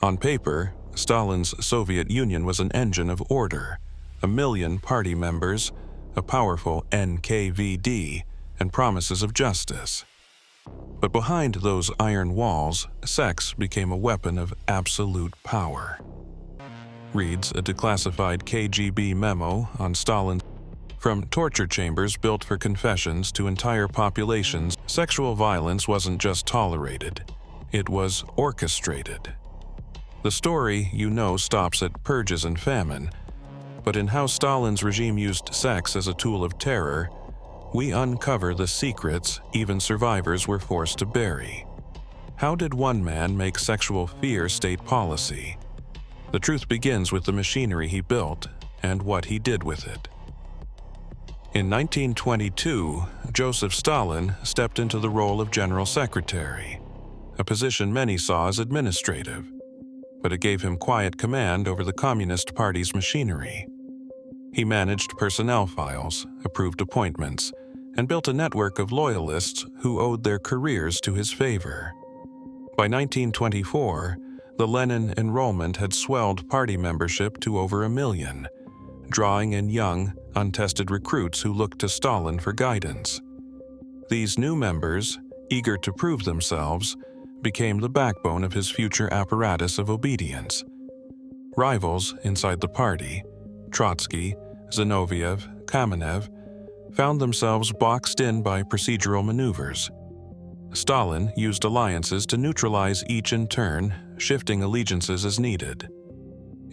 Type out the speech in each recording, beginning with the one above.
On paper, Stalin's Soviet Union was an engine of order, 1 million party members, a powerful NKVD, and promises of justice. But behind those iron walls, sex became a weapon of absolute power. Reads a declassified KGB memo on Stalin. From torture chambers built for confessions to entire populations, sexual violence wasn't just tolerated, it was orchestrated. The story, stops at purges and famine, but in how Stalin's regime used sex as a tool of terror, we uncover the secrets even survivors were forced to bury. How did one man make sexual fear state policy? The truth begins with the machinery he built and what he did with it. In 1922, Joseph Stalin stepped into the role of General Secretary, a position many saw as administrative, but it gave him quiet command over the Communist Party's machinery. He managed personnel files, approved appointments, and built a network of loyalists who owed their careers to his favor. By 1924, the Lenin enrollment had swelled party membership to over 1 million, drawing in young, untested recruits who looked to Stalin for guidance. These new members, eager to prove themselves, became the backbone of his future apparatus of obedience. Rivals inside the party, Trotsky, Zinoviev, Kamenev, found themselves boxed in by procedural maneuvers. Stalin used alliances to neutralize each in turn, shifting allegiances as needed.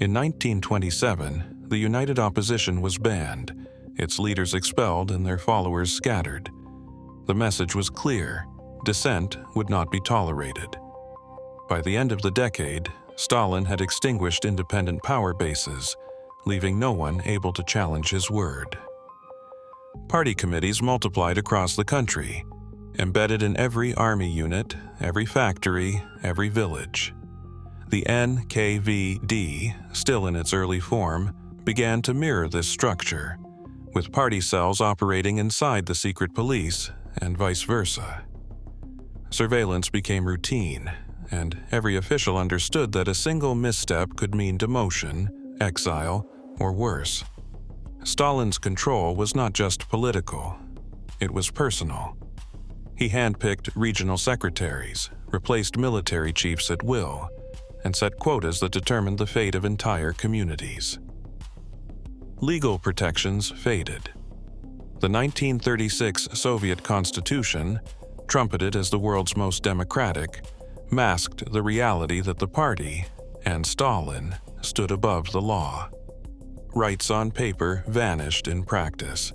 In 1927, the United Opposition was banned, its leaders expelled and their followers scattered. The message was clear: dissent would not be tolerated. By the end of the decade, Stalin had extinguished independent power bases, leaving no one able to challenge his word. Party committees multiplied across the country, embedded in every army unit, every factory, every village. The NKVD, still in its early form, began to mirror this structure, with party cells operating inside the secret police and vice versa. Surveillance became routine, and every official understood that a single misstep could mean demotion, exile, or worse. Stalin's control was not just political, it was personal. He handpicked regional secretaries, replaced military chiefs at will, and set quotas that determined the fate of entire communities. Legal protections faded. The 1936 Soviet Constitution, trumpeted as the world's most democratic, masked the reality that the party, and Stalin, stood above the law. Rights on paper vanished in practice.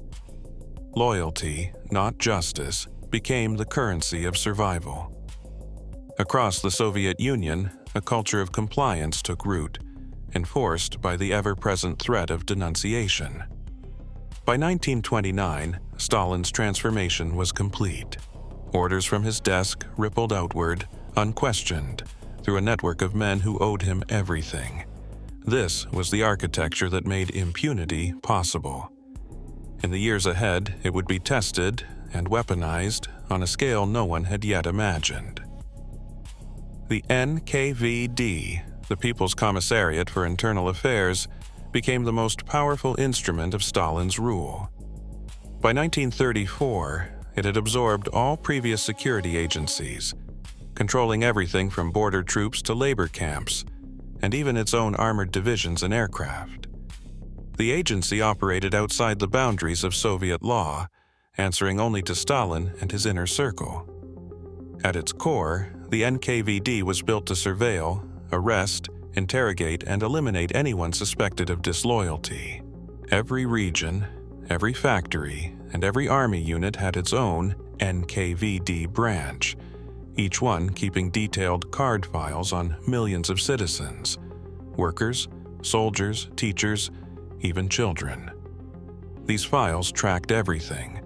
Loyalty, not justice, became the currency of survival. Across the Soviet Union, a culture of compliance took root, enforced by the ever-present threat of denunciation. By 1929, Stalin's transformation was complete. Orders from his desk rippled outward, unquestioned, through a network of men who owed him everything. This was the architecture that made impunity possible. In the years ahead, it would be tested and weaponized on a scale no one had yet imagined. The NKVD, the People's Commissariat for Internal Affairs, became the most powerful instrument of Stalin's rule. By 1934, it had absorbed all previous security agencies, controlling everything from border troops to labor camps, and even its own armored divisions and aircraft. The agency operated outside the boundaries of Soviet law, answering only to Stalin and his inner circle. At its core, the NKVD was built to surveil, arrest, interrogate, and eliminate anyone suspected of disloyalty. Every region, every factory, and every army unit had its own NKVD branch, each one keeping detailed card files on millions of citizens, workers, soldiers, teachers, even children. These files tracked everything: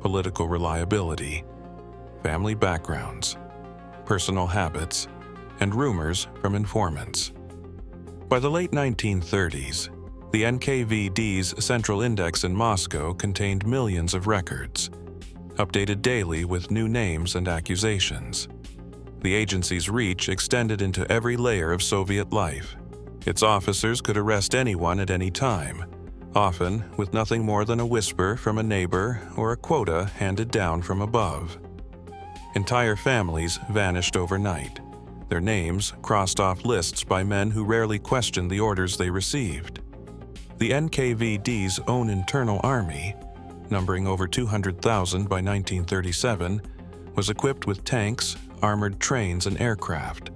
political reliability, family backgrounds, personal habits, and rumors from informants. By the late 1930s, the NKVD's central index in Moscow contained millions of records, updated daily with new names and accusations. The agency's reach extended into every layer of Soviet life. Its officers could arrest anyone at any time, often with nothing more than a whisper from a neighbor or a quota handed down from above. Entire families vanished overnight, their names crossed off lists by men who rarely questioned the orders they received. The NKVD's own internal army, numbering over 200,000 by 1937, was equipped with tanks, armored trains, and aircraft,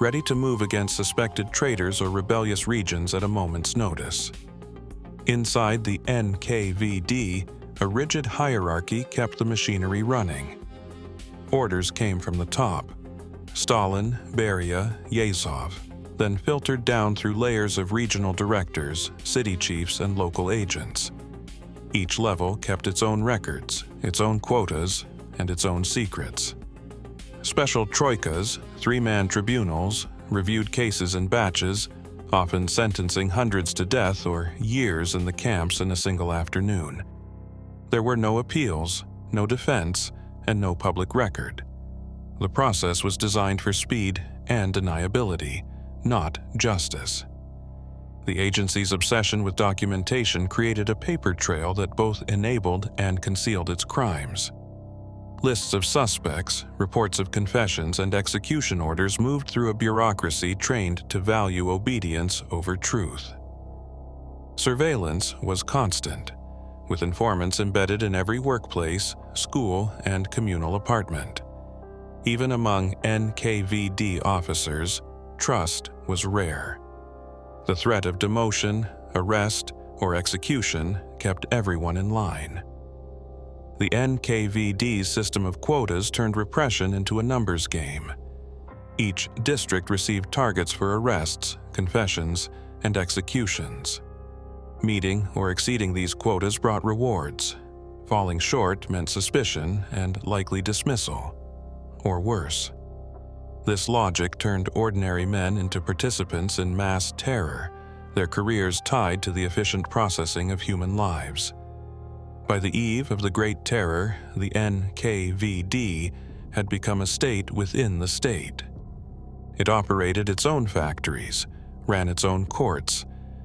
ready to move against suspected traitors or rebellious regions at a moment's notice. Inside the NKVD, a rigid hierarchy kept the machinery running. Orders came from the top: Stalin, Beria, Yezhov, then filtered down through layers of regional directors, city chiefs, and local agents. Each level kept its own records, its own quotas, and its own secrets. Special troikas, three-man tribunals, reviewed cases in batches, often sentencing hundreds to death or years in the camps in a single afternoon. There were no appeals, no defense, and no public record. The process was designed for speed and deniability, not justice. The agency's obsession with documentation created a paper trail that both enabled and concealed its crimes. Lists of suspects, reports of confessions, and execution orders moved through a bureaucracy trained to value obedience over truth. Surveillance was constant, with informants embedded in every workplace, school, and communal apartment. Even among NKVD officers, trust was rare. The threat of demotion, arrest, or execution kept everyone in line. The NKVD's system of quotas turned repression into a numbers game. Each district received targets for arrests, confessions, and executions. Meeting or exceeding these quotas brought rewards. Falling short meant suspicion and likely dismissal, or worse. This logic turned ordinary men into participants in mass terror, their careers tied to the efficient processing of human lives. By the eve of the Great Terror, the NKVD had become a state within the state. It operated its own factories, ran its own courts,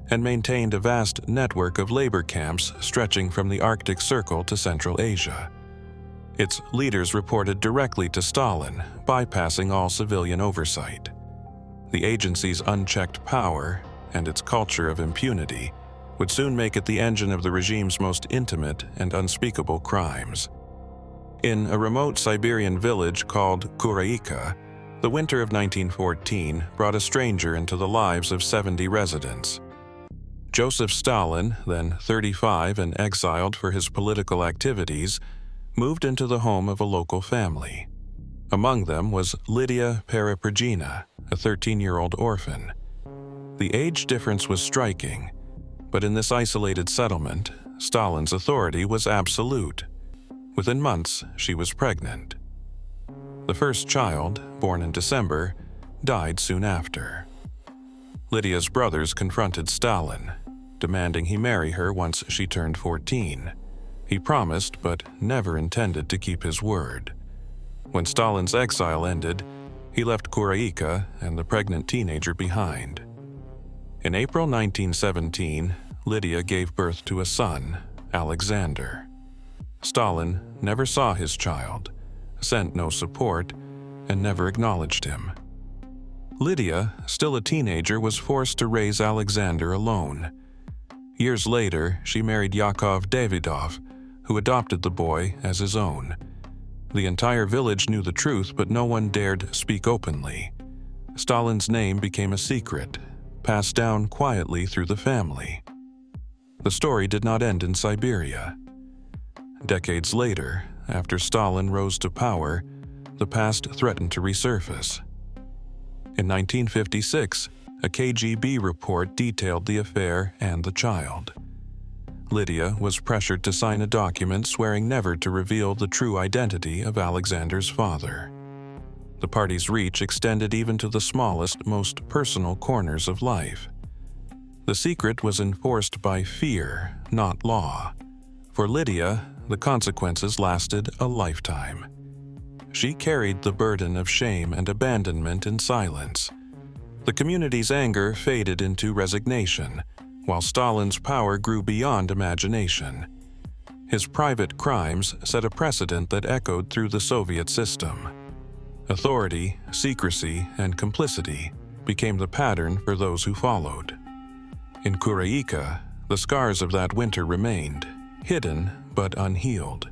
and maintained a vast network of labor camps stretching from the Arctic Circle to Central Asia. Its leaders reported directly to Stalin, bypassing all civilian oversight. The agency's unchecked power and its culture of impunity would soon make it the engine of the regime's most intimate and unspeakable crimes. In a remote Siberian village called Kuraika, the winter of 1914 brought a stranger into the lives of 70 residents. Joseph Stalin, then 35 and exiled for his political activities, moved into the home of a local family. Among them was Lydia Pereprigina, a 13-year-old orphan. The age difference was striking, but in this isolated settlement, Stalin's authority was absolute. Within months, she was pregnant. The first child, born in December, died soon after. Lydia's brothers confronted Stalin, demanding he marry her once she turned 14. He promised, but never intended to keep his word. When Stalin's exile ended, he left Kuraika and the pregnant teenager behind. In April 1917, Lydia gave birth to a son, Alexander. Stalin never saw his child, sent no support, and never acknowledged him. Lydia, still a teenager, was forced to raise Alexander alone. Years later, she married Yakov Davidov, who adopted the boy as his own. The entire village knew the truth, but no one dared speak openly. Stalin's name became a secret, passed down quietly through the family. The story did not end in Siberia. Decades later, after Stalin rose to power, the past threatened to resurface. In 1956, a KGB report detailed the affair and the child. Lydia was pressured to sign a document swearing never to reveal the true identity of Alexander's father. The party's reach extended even to the smallest, most personal corners of life. The secret was enforced by fear, not law. For Lydia, the consequences lasted a lifetime. she carried the burden of shame and abandonment in silence. The community's anger faded into resignation, while Stalin's power grew beyond imagination. His private crimes set a precedent that echoed through the Soviet system. Authority, secrecy, and complicity became the pattern for those who followed. In Kureyka, the scars of that winter remained, hidden but unhealed.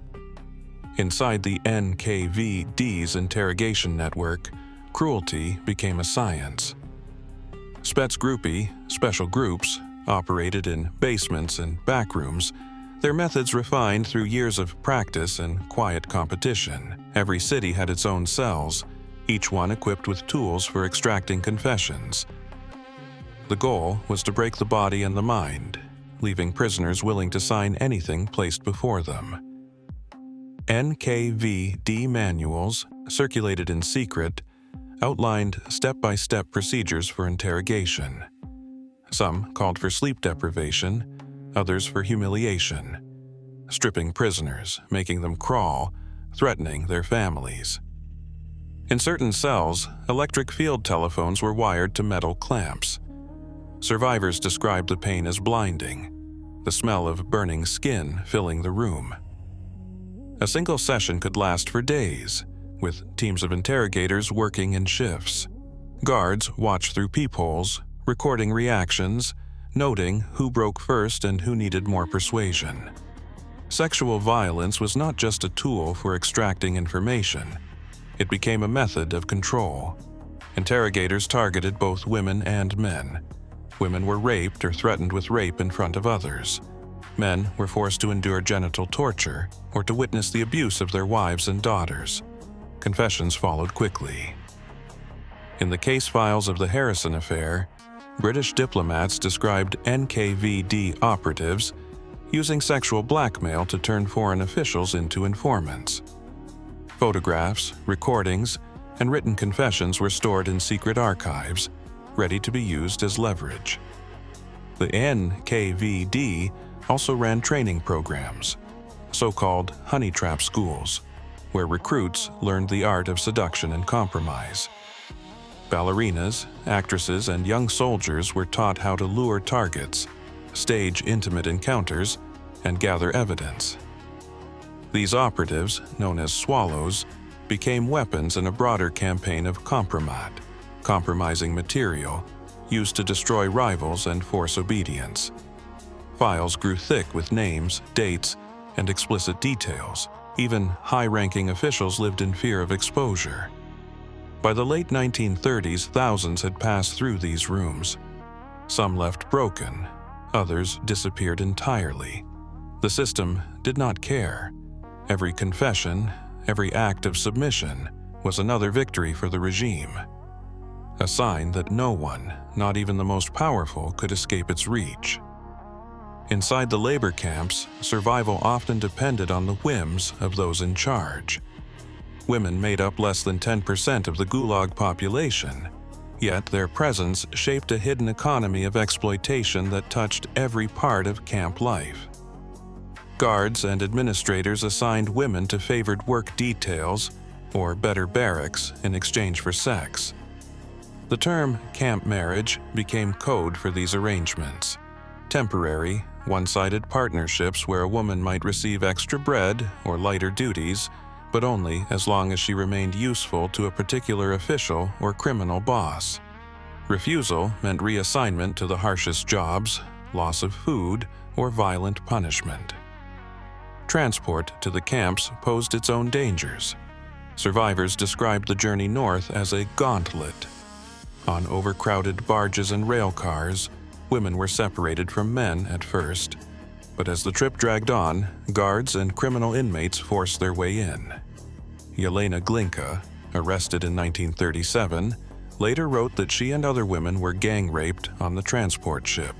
Inside the NKVD's interrogation network, cruelty became a science. Spetsgruppy, special groups, operated in basements and backrooms, their methods refined through years of practice and quiet competition. Every city had its own cells, each one equipped with tools for extracting confessions. The goal was to break the body and the mind, leaving prisoners willing to sign anything placed before them. NKVD manuals, circulated in secret, outlined step-by-step procedures for interrogation. Some called for sleep deprivation, others for humiliation, stripping prisoners, making them crawl, threatening their families. In certain cells, electric field telephones were wired to metal clamps. Survivors described the pain as blinding, the smell of burning skin filling the room. A single session could last for days, with teams of interrogators working in shifts. Guards watched through peepholes, recording reactions, noting who broke first and who needed more persuasion. Sexual violence was not just a tool for extracting information. It became a method of control. Interrogators targeted both women and men. Women were raped or threatened with rape in front of others. Men were forced to endure genital torture or to witness the abuse of their wives and daughters. Confessions followed quickly. In the case files of the Harrison affair, British diplomats described NKVD operatives using sexual blackmail to turn foreign officials into informants. Photographs, recordings, and written confessions were stored in secret archives, ready to be used as leverage. The NKVD also ran training programs, so-called honey trap schools, where recruits learned the art of seduction and compromise. Ballerinas, actresses, and young soldiers were taught how to lure targets, stage intimate encounters, and gather evidence. These operatives, known as swallows, became weapons in a broader campaign of compromat, compromising material, used to destroy rivals and force obedience. Files grew thick with names, dates, and explicit details. Even high-ranking officials lived in fear of exposure. By the late 1930s, thousands had passed through these rooms. Some left broken, others disappeared entirely. The system did not care. Every confession, every act of submission, was another victory for the regime. A sign that no one, not even the most powerful, could escape its reach. Inside the labor camps, survival often depended on the whims of those in charge. Women made up less than 10% of the Gulag population, yet their presence shaped a hidden economy of exploitation that touched every part of camp life. Guards and administrators assigned women to favored work details or better barracks in exchange for sex. The term camp marriage became code for these arrangements. Temporary, one-sided partnerships where a woman might receive extra bread or lighter duties, but only as long as she remained useful to a particular official or criminal boss. Refusal meant reassignment to the harshest jobs, loss of food, or violent punishment. Transport to the camps posed its own dangers. Survivors described the journey north as a gauntlet. On overcrowded barges and rail cars, women were separated from men at first, but as the trip dragged on, guards and criminal inmates forced their way in. Yelena Glinka, arrested in 1937, later wrote that she and other women were gang-raped on the transport ship,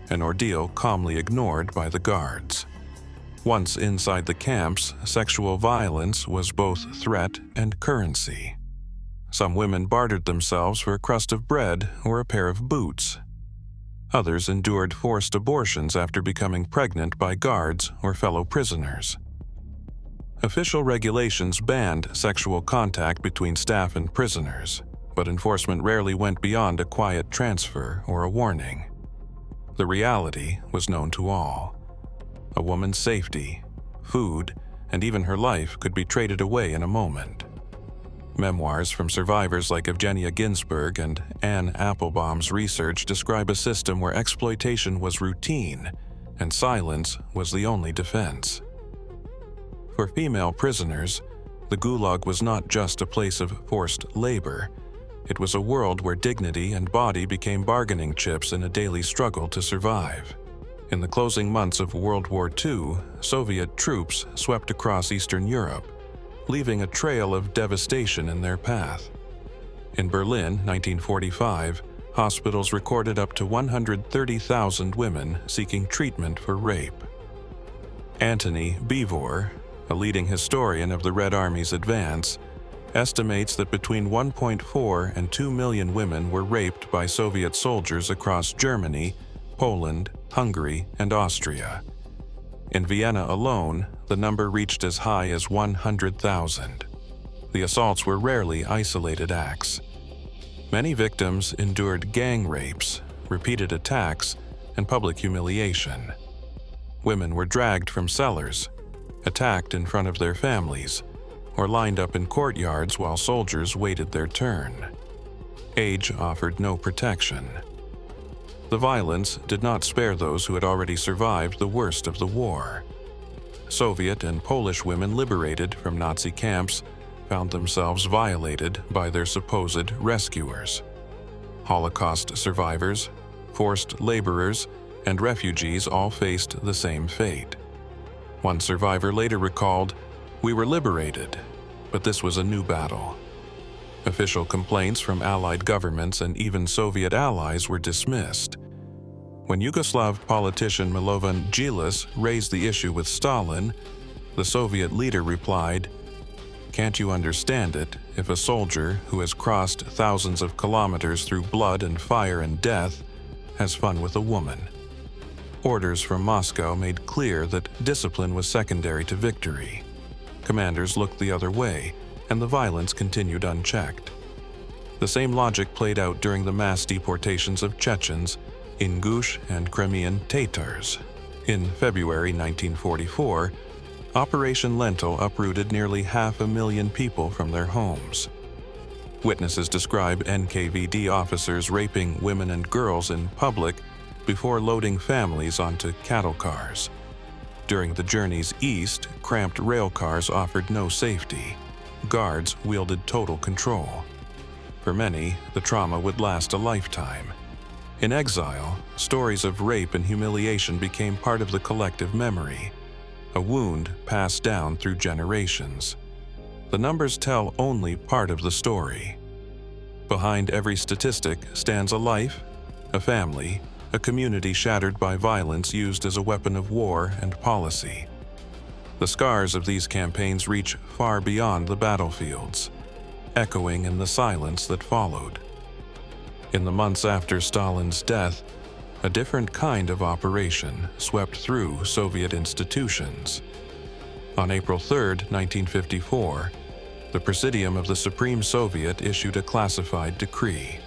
an ordeal calmly ignored by the guards. Once inside the camps, sexual violence was both threat and currency. Some women bartered themselves for a crust of bread or a pair of boots. Others endured forced abortions after becoming pregnant by guards or fellow prisoners. Official regulations banned sexual contact between staff and prisoners, but enforcement rarely went beyond a quiet transfer or a warning. The reality was known to all. A woman's safety, food, and even her life could be traded away in a moment. Memoirs from survivors like Evgenia Ginsburg and Anne Applebaum's research describe a system where exploitation was routine and silence was the only defense. For female prisoners, the Gulag was not just a place of forced labor. It was a world where dignity and body became bargaining chips in a daily struggle to survive. In the closing months of World War II, Soviet troops swept across Eastern Europe, leaving a trail of devastation in their path. In Berlin, 1945, hospitals recorded up to 130,000 women seeking treatment for rape. Antony Beevor, a leading historian of the Red Army's advance, estimates that between 1.4 and 2 million women were raped by Soviet soldiers across Germany, Poland, Hungary, and Austria. In Vienna alone, the number reached as high as 100,000. The assaults were rarely isolated acts. Many victims endured gang rapes, repeated attacks, and public humiliation. Women were dragged from cellars, attacked in front of their families, or lined up in courtyards while soldiers waited their turn. Age offered no protection. The violence did not spare those who had already survived the worst of the war. Soviet and Polish women liberated from Nazi camps found themselves violated by their supposed rescuers. Holocaust survivors, forced laborers, and refugees all faced the same fate. One survivor later recalled, "We were liberated, but this was a new battle." Official complaints from Allied governments and even Soviet allies were dismissed. When Yugoslav politician Milovan Djilas raised the issue with Stalin, the Soviet leader replied, "Can't you understand it if a soldier who has crossed thousands of kilometers through blood and fire and death has fun with a woman?" Orders from Moscow made clear that discipline was secondary to victory. Commanders looked the other way, and the violence continued unchecked. The same logic played out during the mass deportations of Chechens, Ingush, and Crimean Tatars. In February 1944, Operation Lentil uprooted nearly 500,000 people from their homes. Witnesses describe NKVD officers raping women and girls in public before loading families onto cattle cars. During the journeys east, cramped rail cars offered no safety. Guards wielded total control. For many, the trauma would last a lifetime. In exile, stories of rape and humiliation became part of the collective memory, a wound passed down through generations. The numbers tell only part of the story. Behind every statistic stands a life, a family, a community shattered by violence used as a weapon of war and policy. The scars of these campaigns reach far beyond the battlefields, echoing in the silence that followed. In the months after Stalin's death, a different kind of operation swept through Soviet institutions. On April 3, 1954, the Presidium of the Supreme Soviet issued a classified decree.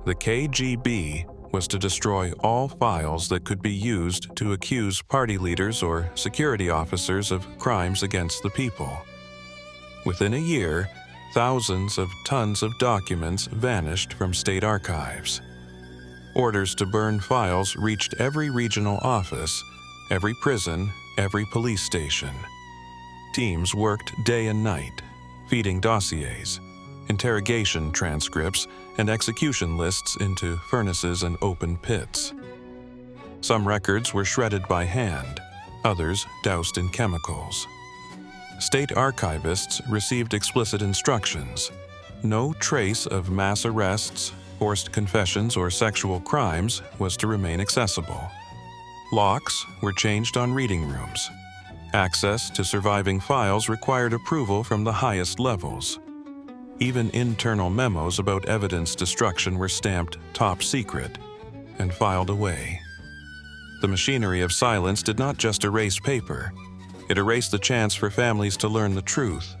The KGB was to destroy all files that could be used to accuse party leaders or security officers of crimes against the people. Within a year, thousands of tons of documents vanished from state archives. Orders to burn files reached every regional office, every prison, every police station. Teams worked day and night, feeding dossiers, interrogation transcripts, and execution lists into furnaces and open pits. Some records were shredded by hand, others doused in chemicals. State archivists received explicit instructions. No trace of mass arrests, forced confessions, or sexual crimes was to remain accessible. Locks were changed on reading rooms. Access to surviving files required approval from the highest levels. Even internal memos about evidence destruction were stamped top secret and filed away. The machinery of silence did not just erase paper. It erased the chance for families to learn the truth,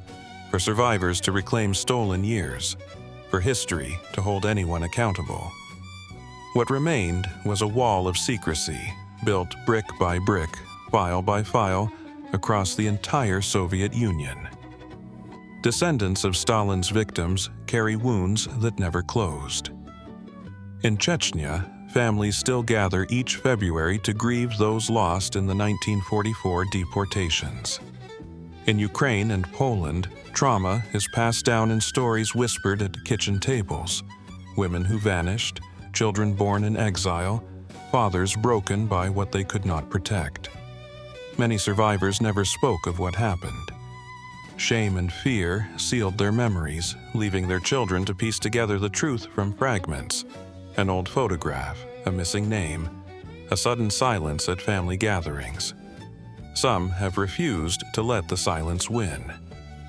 for survivors to reclaim stolen years, for history to hold anyone accountable. What remained was a wall of secrecy, built brick by brick, file by file, across the entire Soviet Union. Descendants of Stalin's victims carry wounds that never closed. In Chechnya, families still gather each February to grieve those lost in the 1944 deportations. In Ukraine and Poland, trauma is passed down in stories whispered at kitchen tables. Women who vanished, children born in exile, fathers broken by what they could not protect. Many survivors never spoke of what happened. Shame and fear sealed their memories, leaving their children to piece together the truth from fragments. An old photograph, a missing name, a sudden silence at family gatherings. Some have refused to let the silence win.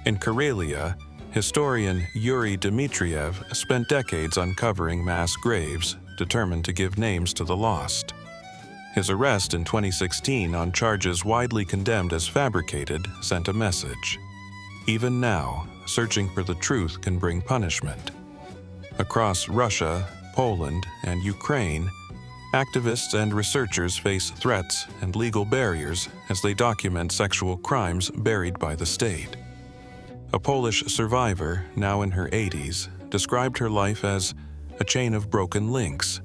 In Karelia, historian Yuri Dmitriev spent decades uncovering mass graves, determined to give names to the lost. His arrest in 2016 on charges widely condemned as fabricated sent a message. Even now, searching for the truth can bring punishment. Across Russia, Poland, and Ukraine, activists and researchers face threats and legal barriers as they document sexual crimes buried by the state. A Polish survivor, now in her 80s, described her life as a chain of broken links.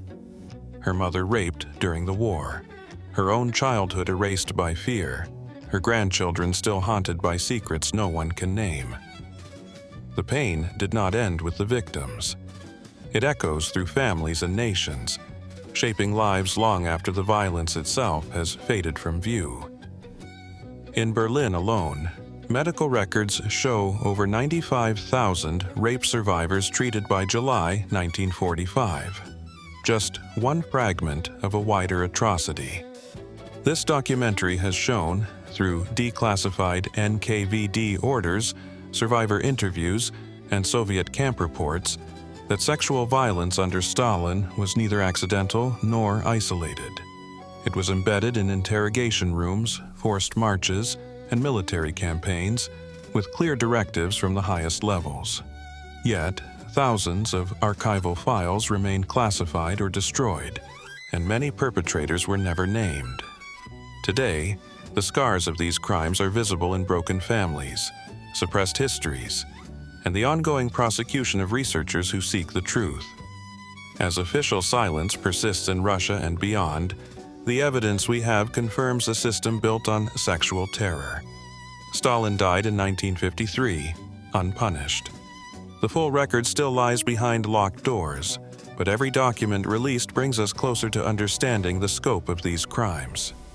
Her mother raped during the war, her own childhood erased by fear, her grandchildren still haunted by secrets no one can name. The pain did not end with the victims. It echoes through families and nations, shaping lives long after the violence itself has faded from view. In Berlin alone, medical records show over 95,000 rape survivors treated by July 1945. Just one fragment of a wider atrocity. This documentary has shown, through declassified NKVD orders, survivor interviews, and Soviet camp reports, that sexual violence under Stalin was neither accidental nor isolated. It was embedded in interrogation rooms, forced marches, and military campaigns, with clear directives from the highest levels. Yet, thousands of archival files remain classified or destroyed, and many perpetrators were never named. Today, the scars of these crimes are visible in broken families, suppressed histories, and the ongoing prosecution of researchers who seek the truth. As official silence persists in Russia and beyond, the evidence we have confirms a system built on sexual terror. Stalin died in 1953, unpunished. The full record still lies behind locked doors, but every document released brings us closer to understanding the scope of these crimes.